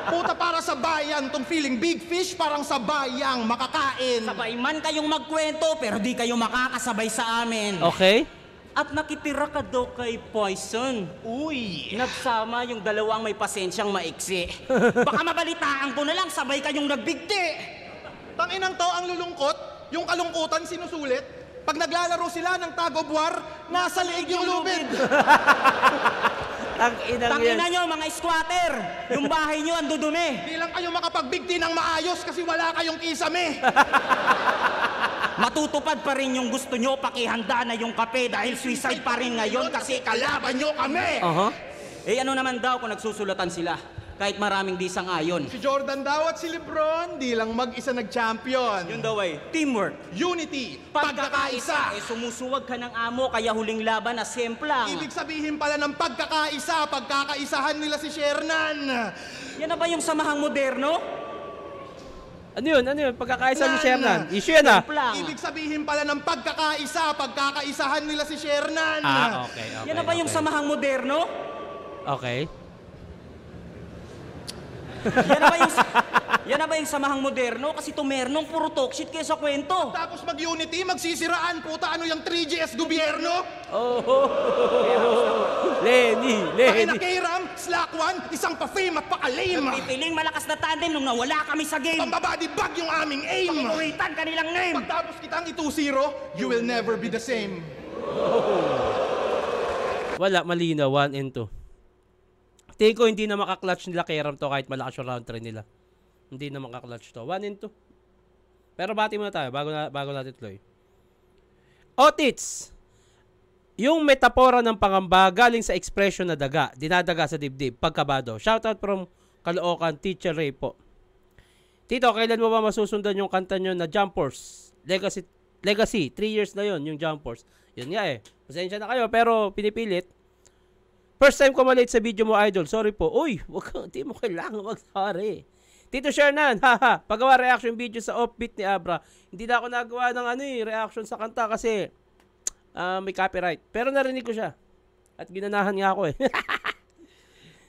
E: Puta, para sa bayan. Tong feeling big fish, parang sa bayang makakain.
D: Sabay man kayong magkwento, pero di kayo makakasabay sa amin.
A: Okay?
D: At nakitira ka daw kay Poison.
E: Uy.
D: Nagsama yung dalawang may pasensyang maiksi. Baka mabalitaan ko na lang, sabay kayong nagbigti.
E: Tanginang to ang lulungkot, yung kalungkutan sinusulit. Pag naglalaro sila ng tag of war, nasa leeg yung lubid.
A: Ang inang yan.
D: Tangina nyo, mga squatter! Yung bahay nyo ang dudumi.
E: Di lang kayo makapagbigti ng maayos kasi wala kayong kisame.
D: Matutupad pa rin yung gusto nyo, pakihanda na yung kape dahil suicide pa rin ngayon kasi
E: kalaban nyo kami.
D: Eh ano naman daw kung nagsusulatan sila? Kahit maraming di sang-ayon.
E: Si Jordan daw at si Lebron, di lang mag-isa nag-champion.
D: Yun daw ay teamwork.
E: Unity, pagkakaisa.
D: Eh sumusuwag ka ng amo kaya huling laban na semplang.
E: Ibig sabihin pala ng pagkakaisa, pagkakaisahan nila si Shernan.
D: Yan na ba yung samahang moderno?
A: Ano yun? Ano yun? Pagkakaisa ni
E: Nan.
A: Shernan. Issue yan ah.
D: Semplang.
E: Ibig sabihin pala ng pagkakaisa, pagkakaisahan nila si Shernan.
A: Okay.
D: Yan na ba yung samahang moderno?
A: Okay.
D: Yan na ba yung samahang moderno? Kasi tumernong puro talk shit kayo sa kwento.
E: Tapos mag-unity, magsisiraan, puta, ano yung 3GS gobyerno?
A: Lenny.
E: Pakina Kairam, Slack One, isang pa-fame at pa-lame.
D: Pipiling malakas na tandem nung nawala kami sa game.
E: Pambabody bag yung aming aim.
D: Pakikuritan kanilang name.
E: Pagtapos kitang 2-0, you will never be the same.
A: Wala, malinaw. 1 and 2. Tingin ko hindi na makaklatch nila kay Ram to kahit malakas yung round 3 nila. Hindi na makaklatch to. 1 and 2. Pero bati muna tayo bago natin tuloy. Otits! Yung metapora ng pangamba galing sa expression na daga, dinadaga sa dibdib, pagkabado. Shoutout from Caloocan, Teacher Ray po. Tito, kailan mo ba masusundan yung kanta nyo na Jumpers? Legacy, 3 years na yon yung Jumpers. Yun nga eh. Pasensya na kayo, pero pinipilit. First time ko malate sa video mo, idol. Sorry po. Uy, hindi mo kailangan mag-sorry. Tito Shernan, haha, paggawa reaction video sa offbeat ni Abra. Hindi na ako nagawa ng reaction sa kanta kasi may copyright. Pero narinig ko siya. At ginanahan nga ako eh.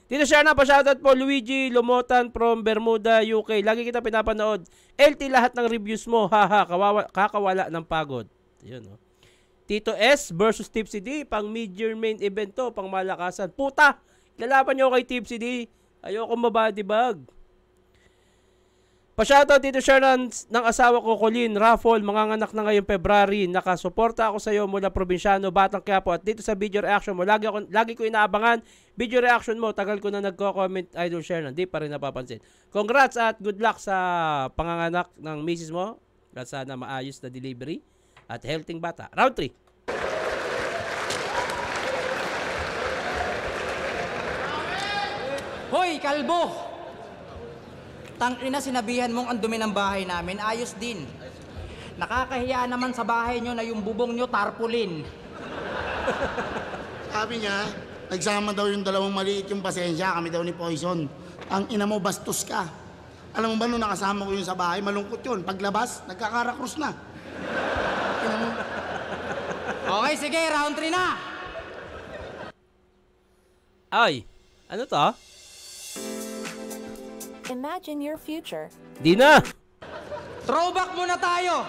A: Tito Shernan, pa-shoutout po, Luigi Lumotan from Bermuda, UK. Lagi kita pinapanood. LT lahat ng reviews mo, haha, kakawala ng pagod. Yun, oh. Tito S versus Tipsy D, pang mid-year main event to, pang malakasan. Puta! Lalaban nyo kay Tipsy D. Ayoko mabody bag. Pa-shoutout Tito Shernan ng asawa ko, Colleen Raffle, manganganak na ngayong February. Nakasuporta ako sa iyo mula Probinsyano, Batang Quiapo. At dito sa video reaction mo, lagi ko inaabangan. Video reaction mo, tagal ko na nagko-comment, Idol Shernan. Di pa rin napapansin. Congrats at good luck sa panganganak ng misis mo. At sana maayos na delivery. At healthy bata. Round 3.
C: Hoy, kalbo! Tangina, sinabihan mong ang dumi ng bahay namin, ayos din. Nakakahiya naman sa bahay nyo na yung bubong nyo tarpulin.
B: Sabi niya, nagsama daw yung dalawang maliit yung pasensya, kami daw ni Poison. Ang ina mo, bastos ka. Alam mo ba nung nakasama ko yun sa bahay, malungkot yun. Paglabas, nagkakarakros na. Ina mo.
C: Okay, sige, round 3 na!
A: Ay, ano to?
G: Imagine your future.
A: Di na.
C: Throwback muna tayo!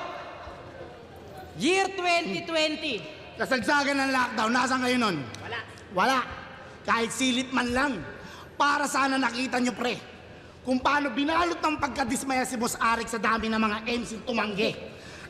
C: Year 2020.
B: Kasagsagan ng lockdown, nasaan kayo nun? Wala. Kahit silip man lang. Para sana nakita nyo, pre, kung paano binalot ng pagkadismaya si Boss Arik sa dami ng mga MC tumanggi.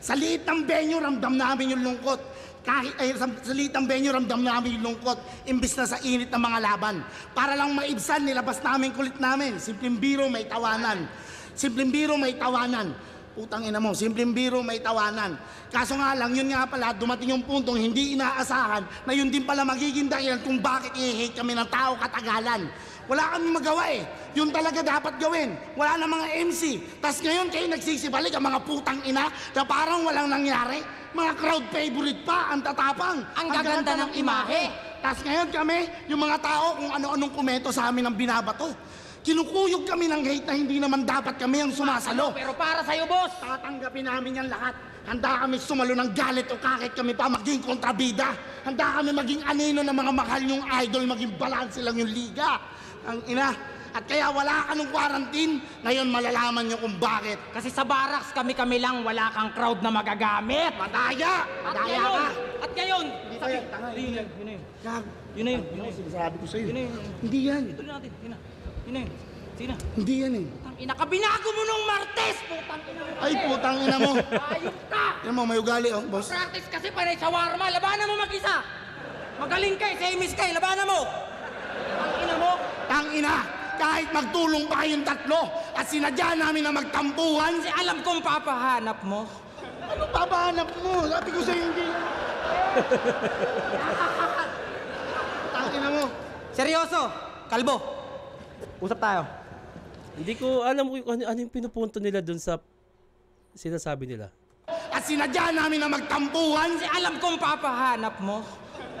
B: Sa liit ng venue, ramdam namin yung lungkot. Sa liit ng venue, ramdam namin yung lungkot. Imbis na sa init ng mga laban. Para lang maibsan, nilabas namin kulit namin. Simpleng biro, may tawanan. Simpleng biro, may tawanan. Putang ina mo, simpleng biro may tawanan. Kaso nga lang, yun nga pala, dumating yung puntong hindi inaasahan na yun din pala magiging dahilan kung bakit i-hate kami ng tao katagalan. Wala kami magawa eh. Yun talaga dapat gawin. Wala na mga MC. Tas ngayon kayo nagsisibalik ang mga putang ina na parang walang nangyari. Mga crowd favorite pa, ang tatapang.
C: Ang gaganda ng imahe.
B: Tas ngayon kami, yung mga tao kung ano-anong komento sa amin ang binabato. Kinukuyog kami ng hate na hindi naman dapat kami ang sumasalo.
C: Pero para sa'yo, boss.
B: Tatanggapin namin yan lahat. Handa kami sumalo ng galit o kahit kami pa maging kontrabida. Handa kami maging anino ng mga mahal yung idol, maging balanse lang yung liga. Ang ina. At kaya wala ka nung quarantine, ngayon malalaman nyo kung bakit.
C: Kasi sa barracks kami-kami lang, wala kang crowd na magagamit.
B: Madaya! Madaya ka!
C: At ngayon,
B: Hindi ba yan? Tanga,
C: yun na yun.
B: Gag.
C: Yun na yun.
B: Yun ang sinasabi ko sa'yo.
C: Yun na yun.
B: Hindi yan.
C: Tuloy natin. Yun na. Yun na yun. Sige na.
B: Hindi yan eh.
C: Putang ina ka, binago mo nung Martes! Putang ina mo.
B: Ay, putang ina mo.
C: Ayop ka!
B: Yan mo, may ugali oh, boss.
C: Practice kasi panay shawarma. Labanan mo mag-isa. Magaling ka eh. Semis ka eh. Labanan mo. Ang ina mo.
B: Tang ina, kahit magtulong pa kayong tatlo at sinadya namin na magtampuhan,
C: Kasi alam kong papahanap mo.
B: ano papahanap mo? Sabi ko sa'yo hindi yan. Tang ina mo.
C: Seryoso. Kalbo. Usap tayo.
A: Hindi ko alam kung ano yung pinupunto nila dun sa sinasabi nila.
B: At sinadya namin na magtampuhan,
C: Kasi alam kong papahanap mo.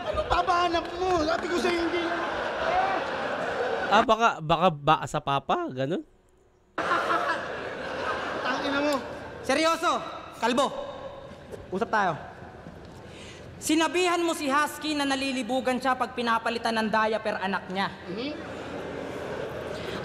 B: ano papahanap mo? Sabi ko sa'yo hindi yan.
A: Ah, baka sa papa? Ganun?
B: Tang ina mo.
C: Seryoso. Kalbo. Usap tayo. Sinabihan mo si Husky na nalilibugan siya pag pinapalitan ng diaper anak niya.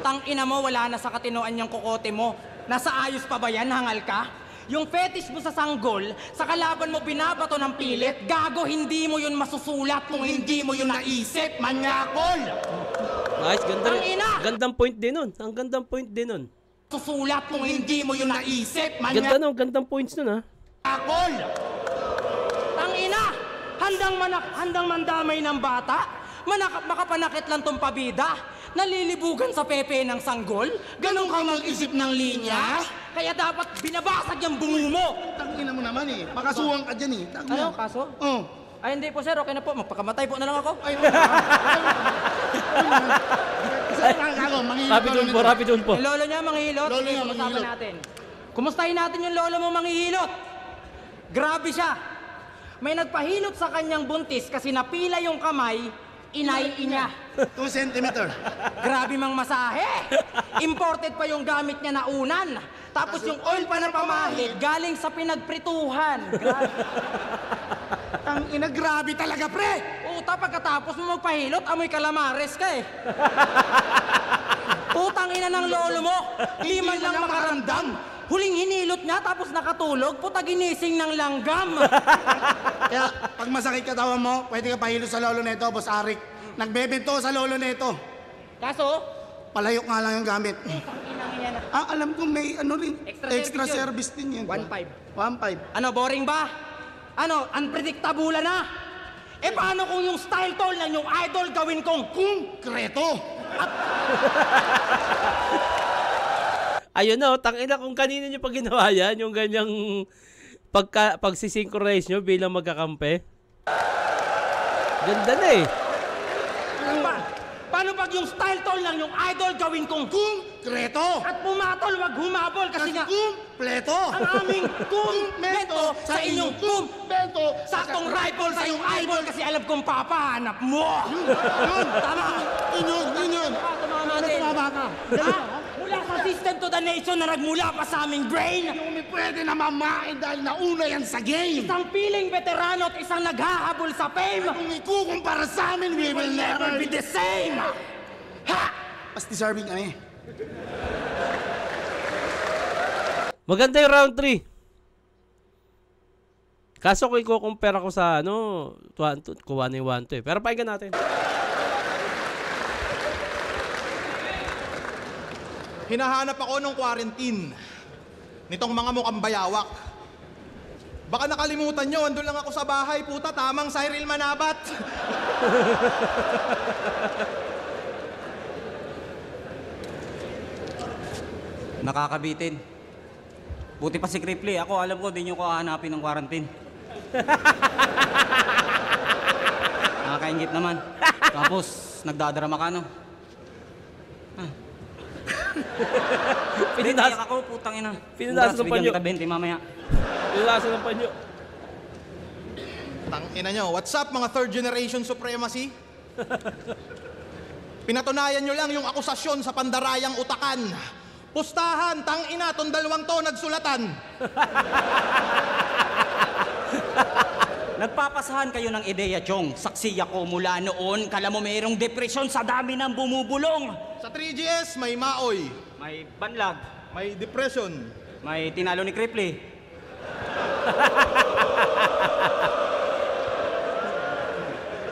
C: Tang-ina mo, wala na sa katinoan yung kokote mo. Nasa ayos pa ba yan, hangal ka? Yung fetish mo sa sanggol, sa kalaban mo binabato ng pilit, gago, hindi mo yun masusulat kung hindi mo yun naisip, manyakol!
A: Nice, ganda.
C: Tangina!
A: Gandang point din nun. Ang gandang point din nun.
C: Susulat kung hindi mo yun naisip,
A: Ganda nun, gandang points nun ha.
C: manyakol! Tangina! Handang mandamay ng bata? Makapanakit lang tong pabida? Nalilibugan sa pepe ng sanggol? Ganun ka mag-isip ng linya? Kaya dapat binabasag yung bungo mo!
B: Tang ina mo naman eh. Makasuwang ka dyan eh. Tang ina.
C: Ano, kaso?
B: Oh.
C: Ay, hindi po sir, okay na po. Magpakamatay po na lang ako.
B: Ay,
A: Rapid on po.
C: Yung lolo niya, manghihilot.
B: Lolo
C: Sige,
B: niya,
C: pag-usapan
B: manghihilot.
C: natin. Kumustahin natin yung lolo mo manghihilot? Grabe siya. May nagpahilot sa kanyang buntis kasi napila yung kamay, inay niya.
B: 2 centimeter.
C: Grabe mang masahe. Imported pa yung gamit niya na unan. Tapos yung oil pa na pamahid, galing sa pinagprituhan. Grabe.
B: Tang ina, grabe talaga, pre.
C: Puta, pagkatapos mo magpahilot, amoy calamares ka eh. Putang ina ng lolo mo, di man lang makaramdam. Huling hinilot niya tapos nakatulog, puta ginising ng langgam.
B: Kaya, pag masakit katawan mo, pwede ka pahilo sa lolo neto, Boss Arik. Nagbebento sa lolo neto.
C: Kaso,
B: Palayok nga lang yung gamit.
C: inang yan.
B: Alam ko may ano rin,
C: Extra
B: extra
C: service
B: service din yan.
C: 1.5.
B: 1.5.
C: Ano, boring ba? Ano, unpredictable na? Eh paano kung yung style tol ng yung idol gawin kong
B: Konkreto.
A: Ayun na, tangina kung kanino nyo pa ginawa yan, yung ganyang pagsisynchronize nyo bilang magkakampi. Ganda na eh.
C: Paano pag yung style tol ng yung idol gawin kong
B: Konkreto.
C: at pumatol, wag humabol kasi nga
B: Kompleto.
C: ang aming kumpleto sa inyong
B: Bento.
C: saktong rifle sa iyong idol kasi alam kong papahanap mo.
B: Yun.
C: Tama.
B: Yun.
C: Tumama natin.
B: Tumama ka.
C: Ha? Mula sa system to the nation na nagmula pa sa aming brain.
B: Yung may pwede na mamain dahil nauna yan sa game.
C: Isang piling veterano at isang naghahabol sa fame.
B: Kung ikukumpara sa amin, we will never be the same. Ha! Mas deserving kami.
A: Maganda yung round 3. Kaso kung i-compare ako sa kuha na yung 1-2 eh. Pero pahinga natin.
E: Hinahanap ako nung quarantine nitong mga mukhang bayawak. Baka nakalimutan nyo, andun lang ako sa bahay, puta, tamang Cyril Manabat.
D: Nakakabitin. Buti pa si Kripley. Ako, alam ko, di nyo ko hahanapin ng quarantine. Nakakaingit naman. Tapos, nagdadrama ka, no?
A: Pinunas-
D: Tiyak ako, putang ina.
A: Pinunasan ng panyo.
D: Bigyan kita 20 mamaya.
A: Pinunasan ng panyo.
E: Tangina nyo, what's up mga third generation supremacy? Pinatunayan nyo lang yung akusasyon sa pandarayang utakan. Pustahan, tangina, tong dalawang to nagsulatan.
D: Nagpapasahan kayo ng ideya, Chong. Saksi ako mula noon. Kala mo mayroong depresyon sa dami ng bumubulong.
E: Sa 3GS, may maoy,
D: May banlag.
E: may depression.
D: May tinalo ni Kripley.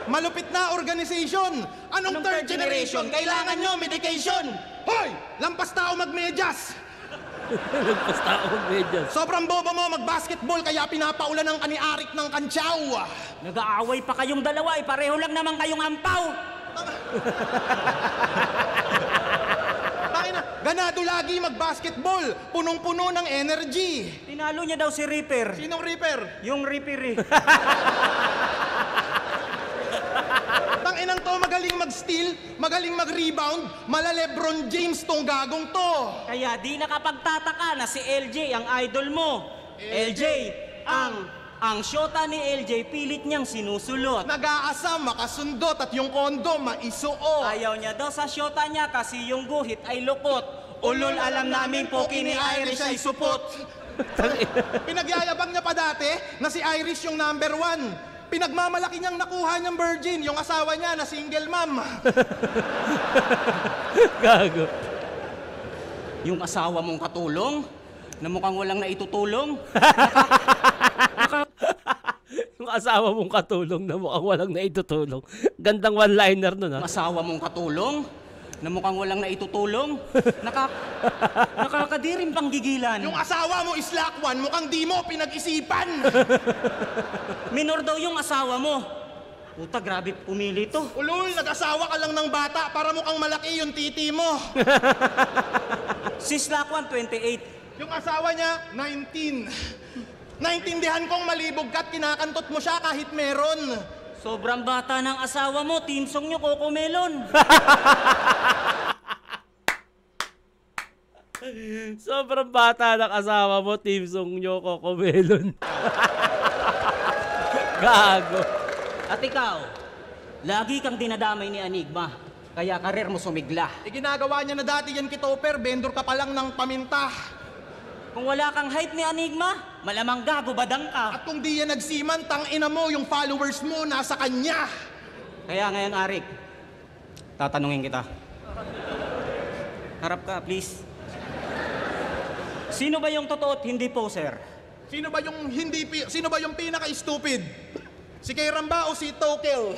E: Malupit na organization. Anong third generation? Kailangan nyo medication. Hoy! Lampas tao magmedyas.
A: Lagpas tao medyas.
E: Sobrang bobo mo mag-basketball kaya pinapaulan ng kaniarik ng kantsaw.
D: Nag-aaway pa kayong dalawa. Pareho lang naman kayong ampaw.
E: Tangina, ganado lagi mag-basketball. Punong-puno ng energy.
D: Tinalo niya daw si Reaper.
E: Sinong Reaper?
D: Yung Reaper eh.
E: Tanginang to, magaling mag-steal, magaling mag-rebound, mala LeBron James tong gagong to.
D: Kaya di nakapagtataka na si LJ ang idol mo. LJ, ang syota ni LJ pilit niyang sinusulot.
E: Nag-aasam, makasundot at yung kondo maisuo.
D: Ayaw niya daw sa syota niya kasi yung guhit ay lukot. Ulol, alam namin po kini Irish ay supot.
E: Pinagyayabang niya pa dati na si Irish yung number 1. Pinagmamalaki niyang nakuha niyang virgin, yung asawa niya na single mom.
A: Gago.
D: Yung asawa mong katulong, na mukhang walang naitutulong.
A: Yung asawa mong katulong na mukhang walang naitutulong. Gandang one-liner nun, ha?
D: Yung asawa mong katulong, na mukhang walang naitutulong. Nakakadirim pang gigilan.
E: Yung asawa mo is lakwan, mukhang di mo pinag-isipan.
D: Minor daw yung asawa mo. Puta, grabe pumili to.
E: Ulul, nag-asawa ka lang ng bata para mukhang malaki yung titi mo.
D: Si Slakwan, 28.
E: Yung asawa niya, 19. Naintindihan kong malibog ka't kinakantot mo siya kahit meron.
D: Sobrang bata ng asawa mo, team song nyo, Coco Melon.
A: Sobrang bata ng asawa mo, team song nyo, Coco Melon. Gago.
D: At ikaw, lagi kang dinadamay ni Enigma, kaya karir mo sumigla.
E: Ginagawa niya na dati yan kitoper, vendor ka pa lang ng paminta.
D: Kung wala kang hype ni Enigma, malamang gago badang ka.
E: At kung di yan nagsiman, tangina mo, yung followers mo nasa kanya.
D: Kaya ngayon, Arik, tatanungin kita. Harap ka, please. Sino ba yung totoo at hindi poser?
E: Sino ba yung pinaka-stupid? Si Kairam ba o si Tokel?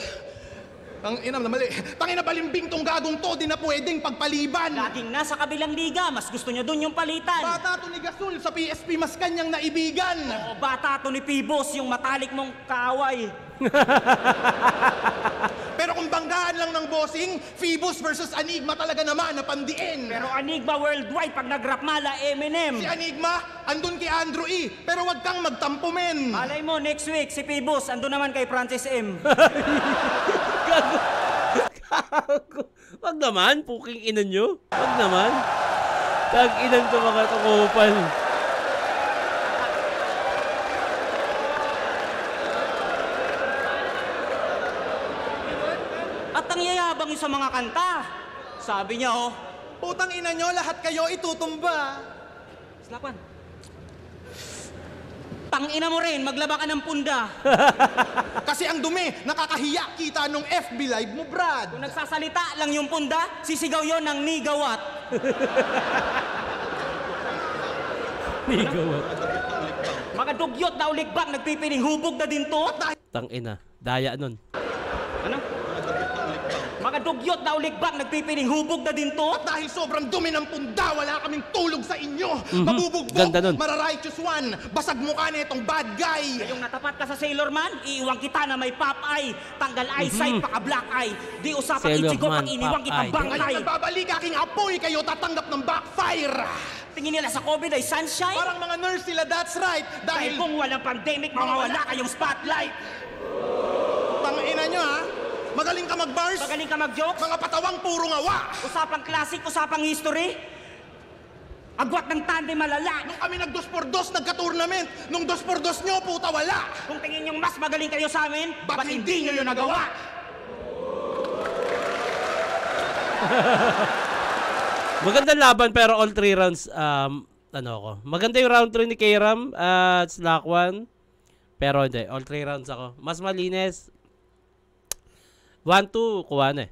E: Tangina na mali. Tangina balimbing tong gagong to, di na pwedeng pagpaliban.
D: Laging nasa kabilang liga, mas gusto niya dun yung palitan.
E: Bata to ni Gasol, sa PSP mas kanyang naibigan.
D: O bata to ni Pibos, yung matalik mong kaaway.
E: Pero kung banggaan lang ng bossing, Phoebus versus Enigma talaga naman na pandiin.
D: Pero Enigma worldwide, pag nag-rap mala, Eminem.
E: Si Enigma, andun kay Andrew E. Pero wag kang magtampo, men.
D: Malay mo, next week, si Pibos, ando naman kay Francis M.
A: Gago. Gago. Wag naman, puking ina nyo. Wag naman. Tag-inan to mga tukupal.
D: At ang yayabang yung sa mga kanta. Sabi niya, oh,
E: Putang ina nyo, lahat kayo itutumba.
D: Slakwan. Tangina mo rin, maglaba ka ng punda.
E: Kasi ang dumi, nakakahiya kita nung FB Live mo, Brad.
D: Kung nagsasalita lang yung punda, sisigaw yon ng nigawat.
A: Nigawat.
D: Mga dugyot na uligbag, nagpipiling hubog na din to.
A: Tangina. Daya nun.
D: Ano? Mga dugyot na uligbag, nagpipiling hubog na din to.
E: At dahil sobrang dumi ng punda, wala kaming tulog sa inyo. Mabubugbog,
A: Ganda nun.
E: mara-righteous one. Basag mukha na itong bad guy.
D: Yung natapat ka sa Sailor Man, iiwang kita na may pop eye. Tanggal eyesight, paka-black eye. Di usapang
A: Sailor
D: ichigo
A: Man,
D: pag iniwang
A: pop
D: kitang
A: eye.
D: bangkay.
E: Ngayon nagbabalik aking apoy, kayo tatanggap ng backfire.
D: tingin nila sa COVID ay sunshine?
E: Parang mga nurse sila, that's right.
D: Dahil
E: Dahil
D: kung walang pandemic, mawawala kayong spotlight.
E: tangina nyo ha. Magaling ka mag-bars.
D: Magaling ka mag-jokes?
E: Mga patawang puro ngawa.
D: Usapang classic, usapang history? Agwat ng tandem malala.
E: Nung kami nag 2x2, nagka-tournament. Nung 2x2 nyo, puta wala.
D: Kung tingin nyo mas magaling kayo sa amin,
E: Ba't hindi nyo yun nagawa?
A: Magandang laban pero all 3 rounds maganda yung round 3 ni Kram at Slack 1. Pero hindi, all 3 rounds ako. Mas malinis. 1-2 kuha na eh.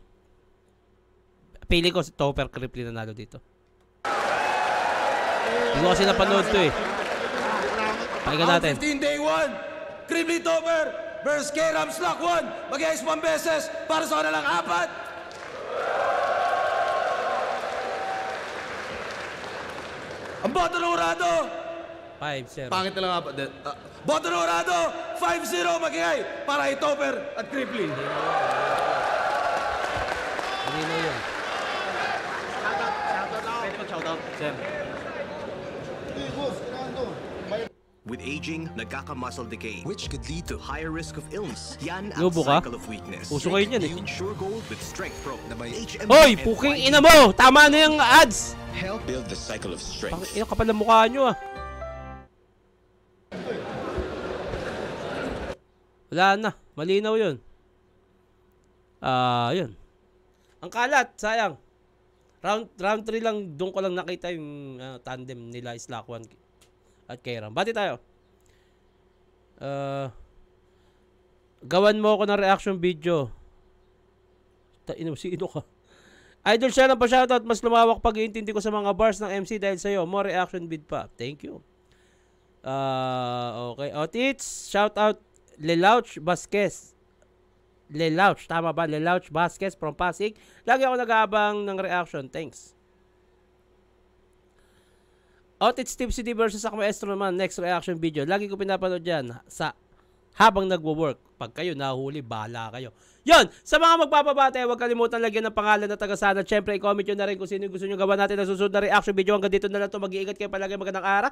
A: Pili ko si Topper Cripply nanalo dito. Hindi ko kasi napanood to eh. Pakinggan natin.
H: 15 day 1, Cripply Topper versus Kram Slack 1. Mag-iayos 1 beses para sa kanilang 4. Ang boto ng Urado,
A: 5-0.
H: pangit na lang apat. Boto ng Urado, 5-0 mag-iay para kay Topper at Cripply.
A: Hindi na yun.
I: With aging, nagkaka-muscle decay, which could lead to higher risk of illness. Yan ang
A: Nubo ka?
I: cycle of weakness.
A: Puso kayo niyan eh.
I: Ensure Gold with Strength Pro na may HMB
A: Hoy,
I: and
A: puking
I: vitamin
A: ina mo! Tama na yung ads!
I: help build the cycle of strength.
A: Ina kapal ng mukha nyo ah. Wala na. Malinaw yun. Yun. Ang kalat, sayang. Round 3 lang, doon ko lang nakita yung tandem nila Slack 1 at Kram. Bati tayo. Gawan mo ako ng reaction video. Sino ka? Idol siya lang pa shoutout. Mas lumawak pag-iintindi ko sa mga bars ng MC dahil sa'yo. More reaction vid pa. Thank you. Okay. Otits, shoutout Lelouch Vasquez. Lelouch, tama ba? Lelouch Vasquez from Pasig. Lagi ako nag-aabang ng reaction. Thanks. Otits Steve CD versus ako maestro naman. Next reaction video. Lagi ko pinapanood yan sa habang nagwo-work. Pag kayo nahuli, bahala kayo. Yon, sa mga magpapabate, huwag kalimutan lagyan ng pangalan na taga-sana. Siyempre, i-comment nyo na rin kung sino gusto nyo gawa natin na susunod na reaction video. Hanggang dito na lang ito. Mag-iingat kayo palagi. Magandang araw.